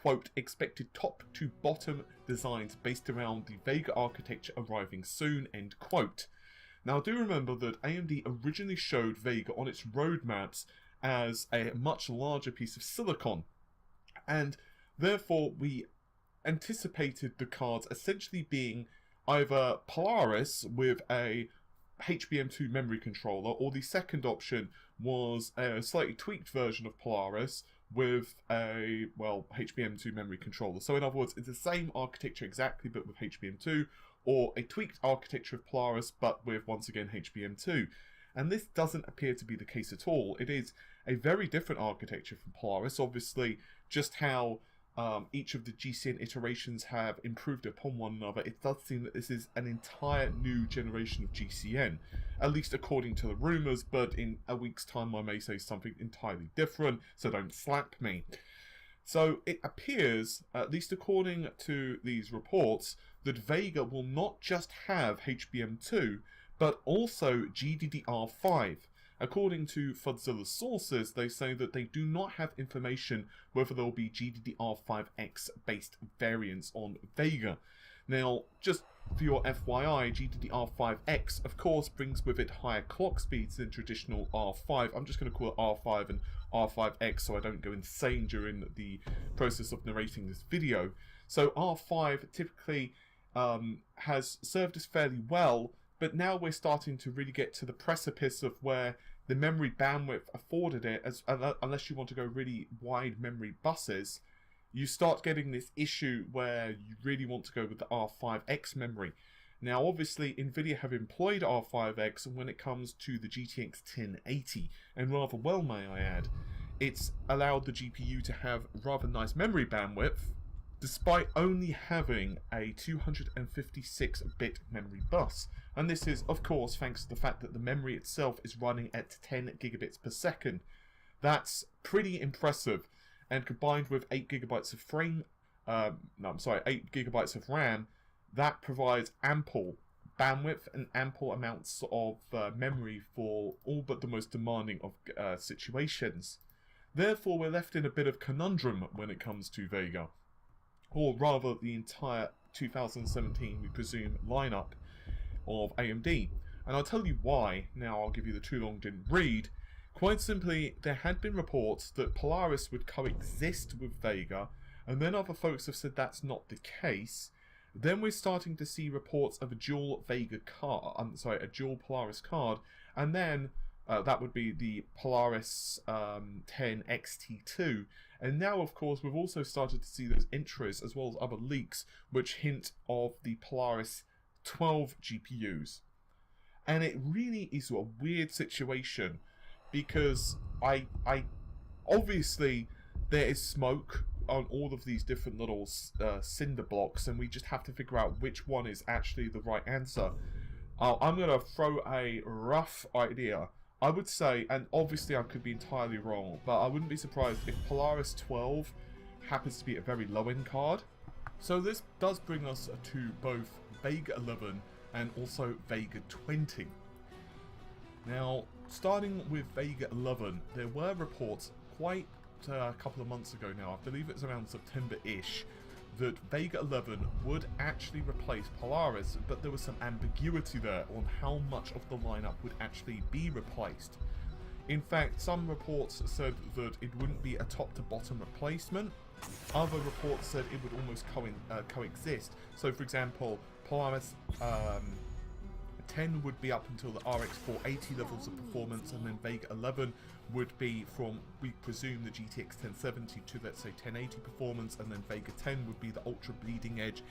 quote, expected top to bottom designs based around the Vega architecture arriving soon, end quote. Now, do remember that AMD originally showed Vega on its roadmaps as a much larger piece of silicon, and therefore we anticipated the cards essentially being either Polaris with a HBM2 memory controller, or the second option was a slightly tweaked version of Polaris with a, well, HBM2 memory controller. So in other words, it's the same architecture exactly, but with HBM2, or a tweaked architecture of Polaris, but with, once again, HBM2. And this doesn't appear to be the case at all. It is a very different architecture from Polaris. Obviously, just how each of the GCN iterations have improved upon one another, it does seem that this is an entire new generation of GCN, at least according to the rumours, but in a week's time I may say something entirely different, so don't slap me. So it appears, at least according to these reports, that Vega will not just have HBM2, but also GDDR5. According to Fudzilla's sources, they say that they do not have information whether there will be GDDR5X based variants on Vega. Now, just for your FYI, GDDR5X of course brings with it higher clock speeds than traditional R5. I'm just going to call it R5 and R5X so I don't go insane during the process of narrating this video. So R5 typically has served us fairly well, but now we're starting to really get to the precipice of where the memory bandwidth afforded it, unless you want to go really wide memory buses, you start getting this issue where you really want to go with the R5X memory. Now obviously Nvidia have employed R5X when it comes to the GTX 1080, and rather well may I add. It's allowed the GPU to have rather nice memory bandwidth, despite only having a 256-bit memory bus. And this is, of course, thanks to the fact that the memory itself is running at 10 gigabits per second. That's pretty impressive, and combined with 8 gigabytes of 8 gigabytes of RAM, that provides ample bandwidth and ample amounts of memory for all but the most demanding of situations. Therefore, we're left in a bit of conundrum when it comes to Vega, or rather the entire 2017, we presume, lineup of AMD. And I'll tell you why. Now I'll give you the too long didn't read. Quite simply, there had been reports that Polaris would coexist with Vega, and then other folks have said that's not the case. Then we're starting to see reports of a dual Vega card, a dual Polaris card, and then that would be the Polaris 10 XT2. And now, of course, we've also started to see those intros as well as other leaks which hint of the Polaris 12 GPUs. And it really is a weird situation because I obviously there is smoke on all of these different little cinder blocks, and we just have to figure out which one is actually the right answer. I'm going to throw a rough idea. I would say, and obviously I could be entirely wrong, but I wouldn't be surprised if Polaris 12 happens to be a very low-end card. So this does bring us to both Vega 11 and also Vega 20. Now, starting with Vega 11, there were reports quite a couple of months ago now, I believe it's around September-ish, that Vega 11 would actually replace Polaris, but there was some ambiguity there on how much of the lineup would actually be replaced. In fact, some reports said that it wouldn't be a top-to-bottom replacement. Other reports said it would almost coexist. So, for example, Polaris 10 would be up until the RX 480 levels of performance, and then Vega 11 would be from, we presume, the GTX 1070 to, let's say, 1080 performance, and then Vega 10 would be the ultra bleeding edge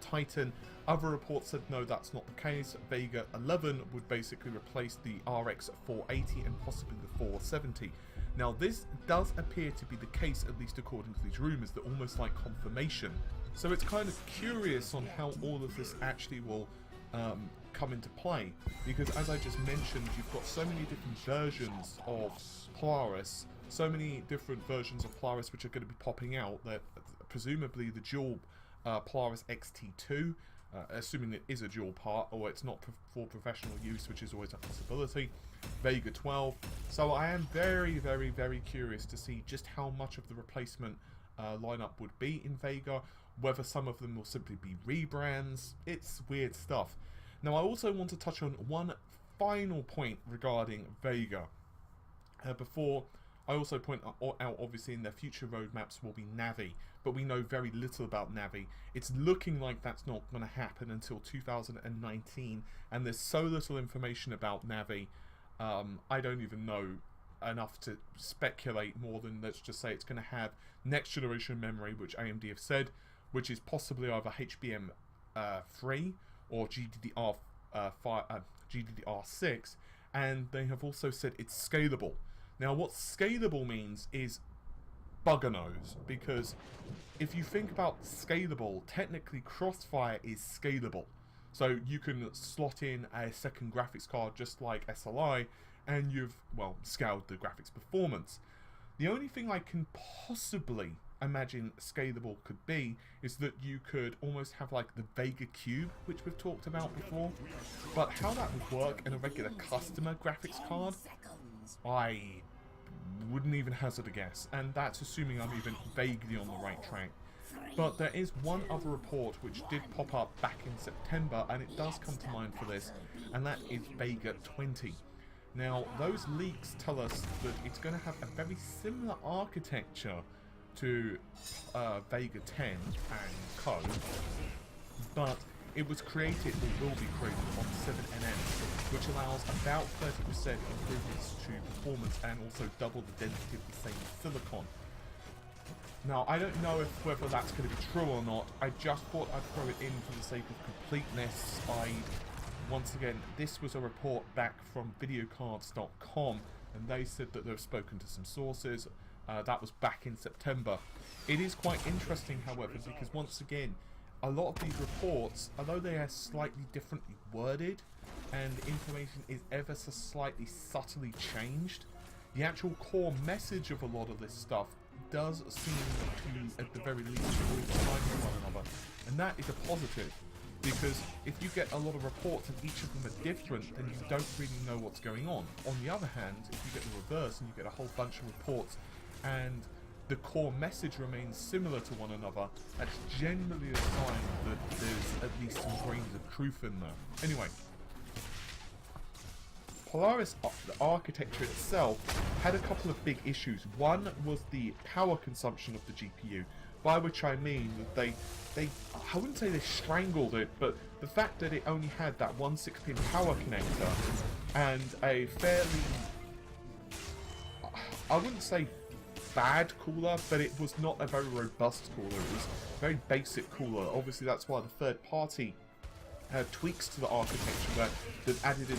Titan. Other reports said no, that's not the case. Vega 11 would basically replace the RX 480 and possibly the 470. Now this does appear to be the case, at least according to these rumours. They're almost like confirmation. So it's kind of curious on how all of this actually will come into play, because as I just mentioned, you've got so many different versions of Polaris, so many different versions of Polaris which are going to be popping out, that presumably the dual Polaris XT2, assuming it is a dual part, or it's not for professional use, which is always a possibility, Vega 12. So I am very, very, very curious to see just how much of the replacement lineup would be in Vega, whether some of them will simply be rebrands. It's weird stuff. Now, I also want to touch on one final point regarding Vega. Before I also point out, obviously, in their future roadmaps will be Navi, but we know very little about Navi. It's looking like that's not going to happen until 2019, and there's so little information about Navi, I don't even know enough to speculate more than, let's just say, it's going to have next generation memory, which AMD have said, which is possibly either HBM3 or GDDR6, and they have also said it's scalable. Now, what scalable means is bugger knows, because if you think about scalable, technically Crossfire is scalable. So you can slot in a second graphics card just like SLI, and you've, well, scaled the graphics performance. The only thing I can possibly imagine scalable could be is that you could almost have like the Vega Cube, which we've talked about before. But how that would work in a regular customer graphics card, I wouldn't even hazard a guess, and that's assuming I'm even vaguely on the right track. But there is one other report which did pop up back in September, and it does come to mind for this, and that is Vega 20. Now, those leaks tell us that it's going to have a very similar architecture to Vega 10 and Co, but it was created, or will be created, on 7nm, which allows about 30% improvements to performance and also double the density of the same silicon. Now, I don't know whether that's going to be true or not. I just thought I'd throw it in for the sake of completeness. Once again, this was a report back from videocards.com, and they said that they've spoken to some sources. That was back in September. It is quite interesting, however, because once again, a lot of these reports, although they are slightly differently worded and information is ever so slightly subtly changed, the actual core message of a lot of this stuff does seem to, at the very least, coincide with one another. And that is a positive, because if you get a lot of reports and each of them are different, then you don't really know what's going on. On the other hand, if you get the reverse and you get a whole bunch of reports and the core message remains similar to one another, that's generally a sign that there's at least some grains of truth in there. Anyway, Polaris, the architecture itself, had a couple of big issues. One was the power consumption of the GPU, by which I mean that they I wouldn't say they strangled it, but the fact that it only had that 1/6-pin power connector and a fairly, I wouldn't say bad cooler, but it was not a very robust cooler. It was a very basic cooler. Obviously, that's why the third party tweaks to the architecture where they've added in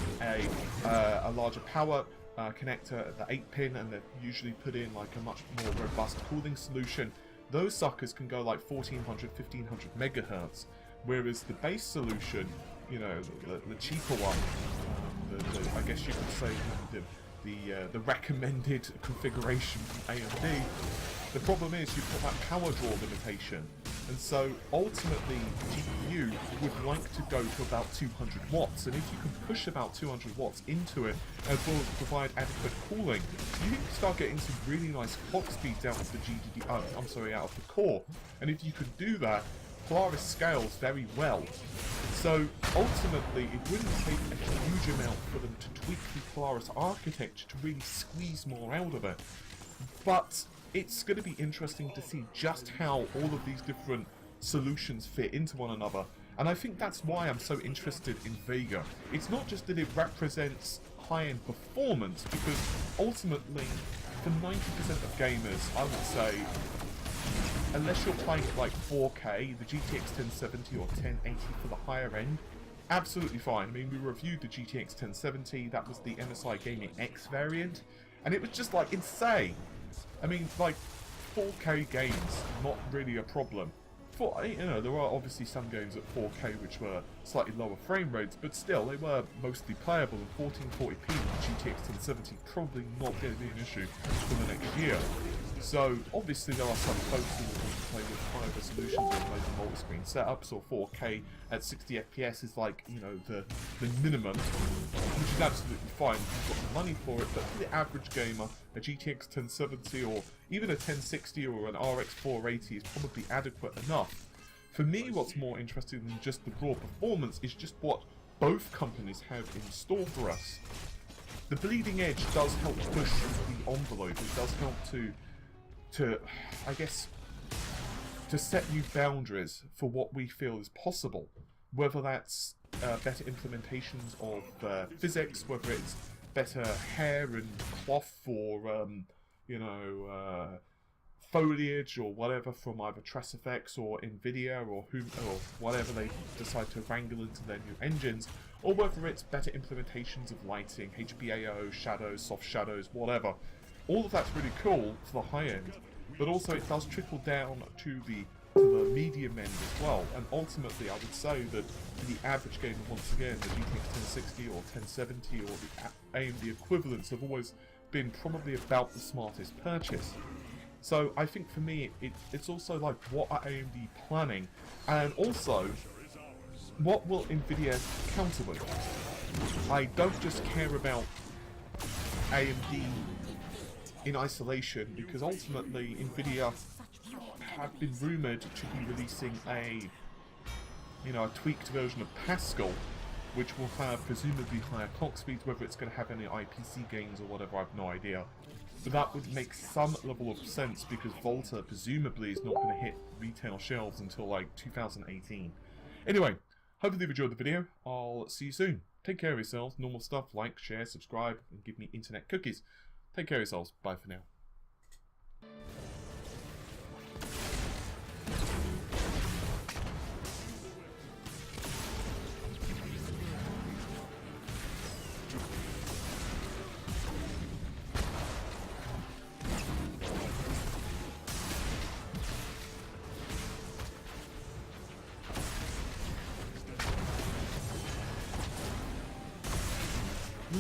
a larger power connector at the 8-pin, and they've usually put in like a much more robust cooling solution. Those suckers can go like 1400, 1500 megahertz, whereas the base solution, you know, the cheaper one, I guess you could say the recommended configuration from AMD, the problem is you've got that power draw limitation, and so ultimately the GPU would like to go to about 200 watts, and if you can push about 200 watts into it, as well as provide adequate cooling, you can start getting some really nice clock speeds out of the out of the core, and if you could do that, Polaris scales very well. So ultimately, it wouldn't take a huge amount for them to tweak the Polaris architecture to really squeeze more out of it. But it's going to be interesting to see just how all of these different solutions fit into one another. And I think that's why I'm so interested in Vega. It's not just that it represents high-end performance, because ultimately, for 90% of gamers, I would say, unless you're playing at like 4K, the GTX 1070 or 1080 for the higher end, absolutely fine. I mean, we reviewed the GTX 1070, that was the MSI Gaming X variant, and it was just like insane. I mean, like 4K games, not really a problem. You know, there are obviously some games at 4K which were slightly lower frame rates, but still, they were mostly playable, and 1440p with GTX 1070 probably not going to be an issue for the next year. So, obviously there are some folks who will want to play with higher resolutions and loads of screen setups, or 4K at 60 FPS is like, you know, the minimum, which is absolutely fine if you've got the money for it. But for the average gamer, a GTX 1070 or even a 1060 or an RX 480 is probably adequate enough. For me, what's more interesting than just the raw performance is just what both companies have in store for us. The bleeding edge does help push the envelope. It does help to I guess, to set new boundaries for what we feel is possible. Whether that's better implementations of physics, whether it's better hair and cloth for, you know, foliage or whatever from either TressFX or Nvidia or whatever they decide to wrangle into their new engines, or whether it's better implementations of lighting, HBAO, shadows, soft shadows, whatever. All of that's really cool for the high end, but also it does trickle down to the medium end as well. And ultimately, I would say that for the average gamer, once again, the GTX 1060 or 1070 or the AMD equivalents have always been probably about the smartest purchase. So I think for me, it's also like, what are AMD planning? And also, what will Nvidia counter with? I don't just care about AMD in isolation, because ultimately Nvidia have been rumoured to be releasing a tweaked version of Pascal, which will have presumably higher clock speeds. Whether it's going to have any IPC gains or whatever, I have no idea. But that would make some level of sense, because Volta presumably is not going to hit retail shelves until like 2018. Anyway, hopefully you've enjoyed the video. I'll see you soon. Take care of yourselves. Normal stuff, like, share, subscribe, and give me internet cookies. Take care of yourselves. Bye for now.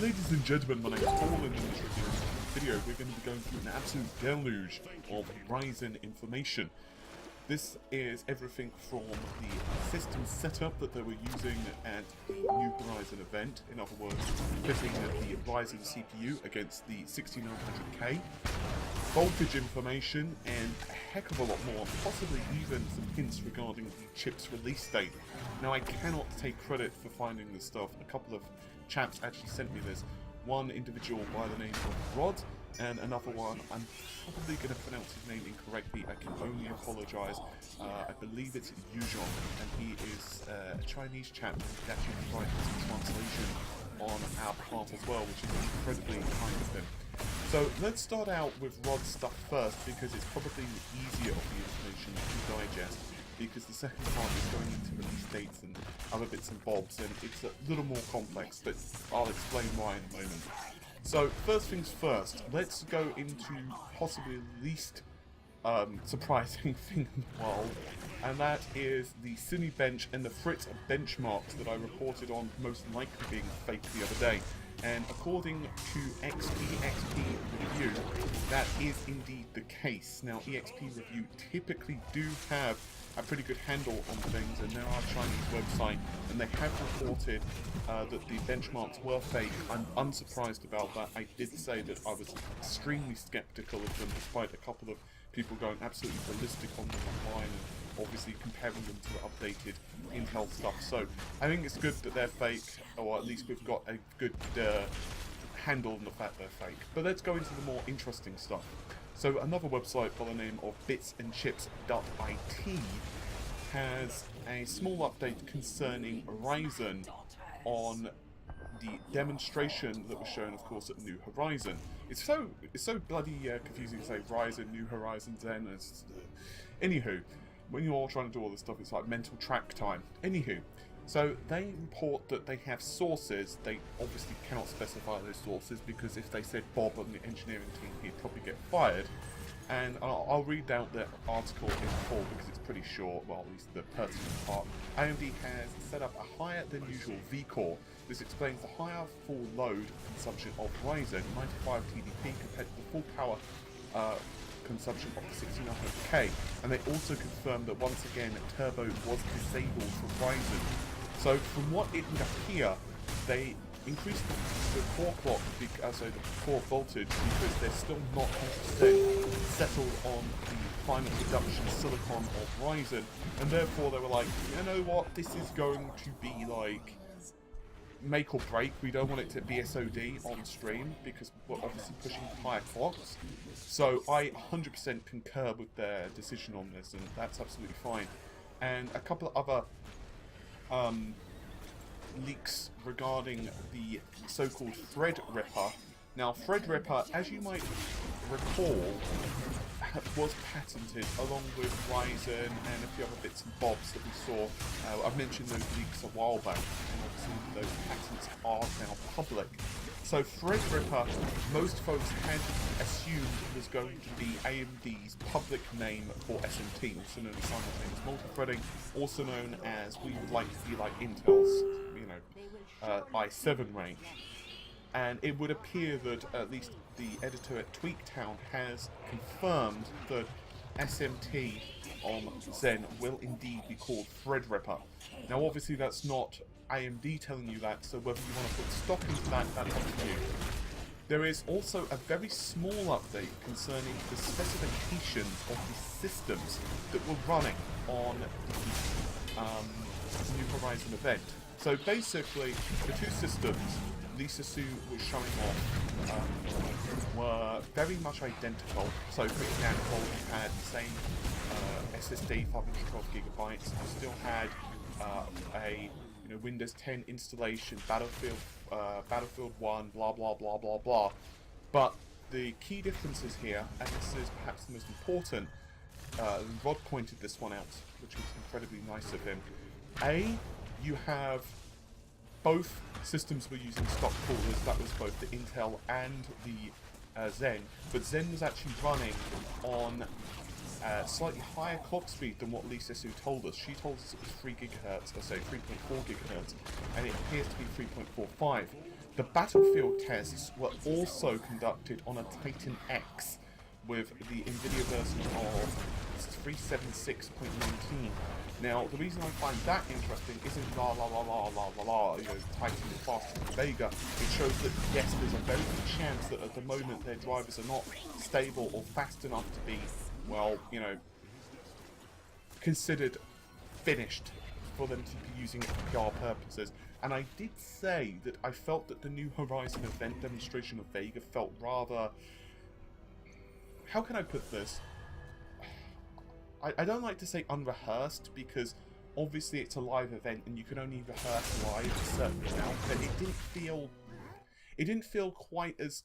Ladies and gentlemen, my name is Paul, and in this video we're going to be going through an absolute deluge of Ryzen information. This is everything from the system setup that they were using at the New Horizon event, in other words, pitting the Ryzen CPU against the 6900K, voltage information, and a heck of a lot more, possibly even some hints regarding the chip's release date. Now, I cannot take credit for finding this stuff. A couple of chaps actually sent me this. One individual by the name of Rod, and another one, I'm probably going to pronounce his name incorrectly, I can only apologise. I believe it's Yujon, and he is a Chinese chap who actually provided some translation on our part as well, which is incredibly kind of him. So let's start out with Rod's stuff first, because it's probably easier of the information to digest, because the second part is going into release dates and other bits and bobs, and it's a little more complex, but I'll explain why in a moment. So, first things first, let's go into possibly the least surprising thing in the world, and that is the Cinebench and the Fritz benchmarks that I reported on most likely being fake the other day. And according to EXP Review, that is indeed the case. Now, EXP Review typically do have a pretty good handle on things, and they're our Chinese website, and they have reported that the benchmarks were fake. I'm unsurprised about that. I did say that I was extremely skeptical of them, despite a couple of people going absolutely ballistic on them online, and obviously comparing them to the updated Intel stuff. So I think it's good that they're fake, or at least we've got a good handle on the fact they're fake. But let's go into the more interesting stuff. So another website by the name of bitsandchips.it has a small update concerning Ryzen on the demonstration that was shown, of course, at New Horizon. It's so bloody confusing to say Ryzen, New Horizon, Zen. Anywho, when you're all trying to do all this stuff, it's like mental track time. Anywho, so they report that they have sources. They obviously cannot specify those sources, because if they said Bob on the engineering team, he'd probably get fired. And I'll read out the article in full because it's pretty short, well, at least the pertinent part. AMD has set up a higher than usual V-core. This explains the higher full load consumption of Ryzen 95 TDP compared to the full power consumption of the 1600K, and they also confirmed that once again turbo was disabled for Ryzen. So from what it would appear, they increased the core clock, so the core voltage, because they're still not 100% settled on the final production silicon of Ryzen, and therefore they were like, you know what, this is going to be like make or break. We don't want it to be SOD on stream because we're obviously pushing higher clocks. So I 100% concur with their decision on this, and that's absolutely fine. And a couple of other leaks regarding the so-called Threadripper. Now, Threadripper, as you might recall, was patented along with Ryzen and a few other bits and bobs that we saw. I've mentioned those leaks a while back, and obviously those patents are now public. So Threadripper, most folks had assumed was going to be AMD's public name for SMT, also known as simultaneous multi-threading, also known as we would like to be like Intel's, you know, i7 range. And it would appear that at least the editor at Tweaktown has confirmed that SMT on Zen will indeed be called Threadripper. Now obviously that's not AMD telling you that, so whether you want to put stock into that, that's up to you. There is also a very small update concerning the specifications of the systems that were running on the New Horizon event. So basically, the two systems Lisa Sue was showing off were very much identical. So for example, you had the same SSD, 512GB, you still had a Windows 10 installation, Battlefield 1, blah blah blah blah blah. But the key differences here, and this is perhaps the most important, Rod pointed this one out, which was incredibly nice of him. You have both systems were using stock coolers, that was both the Intel and the Zen, but Zen was actually running on slightly higher clock speed than what Lisa Sue told us. She told us it was 3 GHz, or say 3.4 GHz, and it appears to be 3.45. The Battlefield tests were also conducted on a Titan X with the NVIDIA version of 376.19. Now, the reason I find that interesting isn't la la la la la la la, Titan is faster than Vega. It shows that, yes, there's a very good chance that at the moment their drivers are not stable or fast enough to be, well, considered finished for them to be using it for PR purposes. And I did say that I felt that the New Horizon event demonstration of Vega felt rather... How can I put this? I don't like to say unrehearsed, because obviously it's a live event and you can only rehearse live a certain amount, but it didn't feel quite as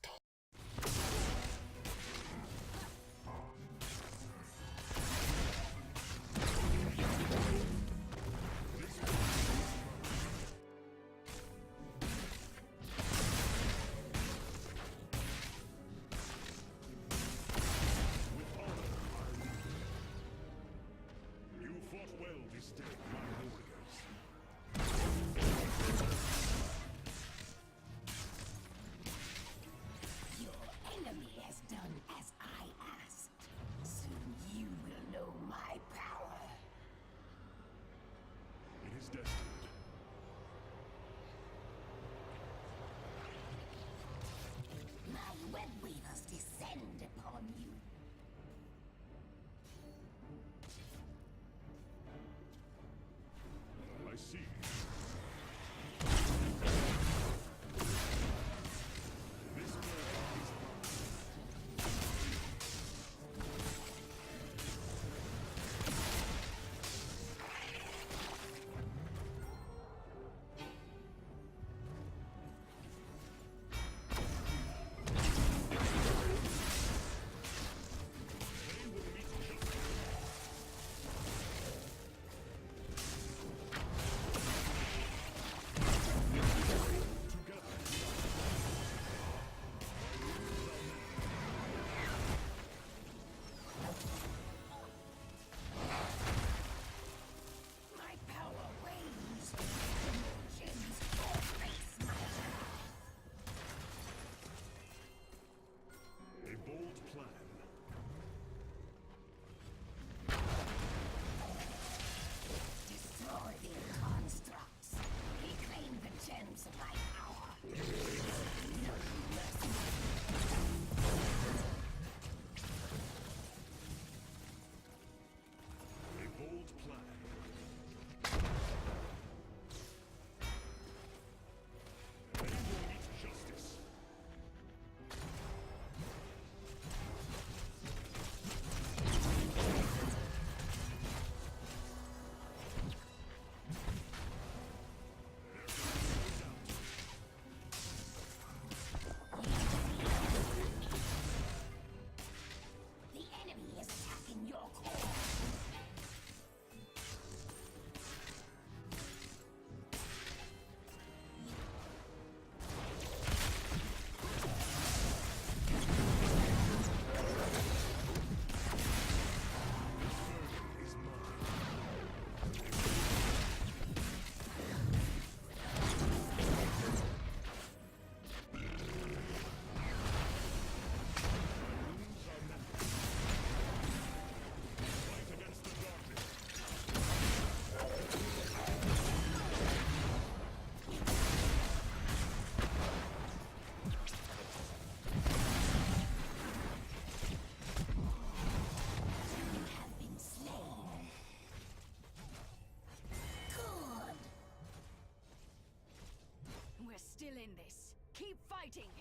fighting.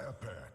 Epic.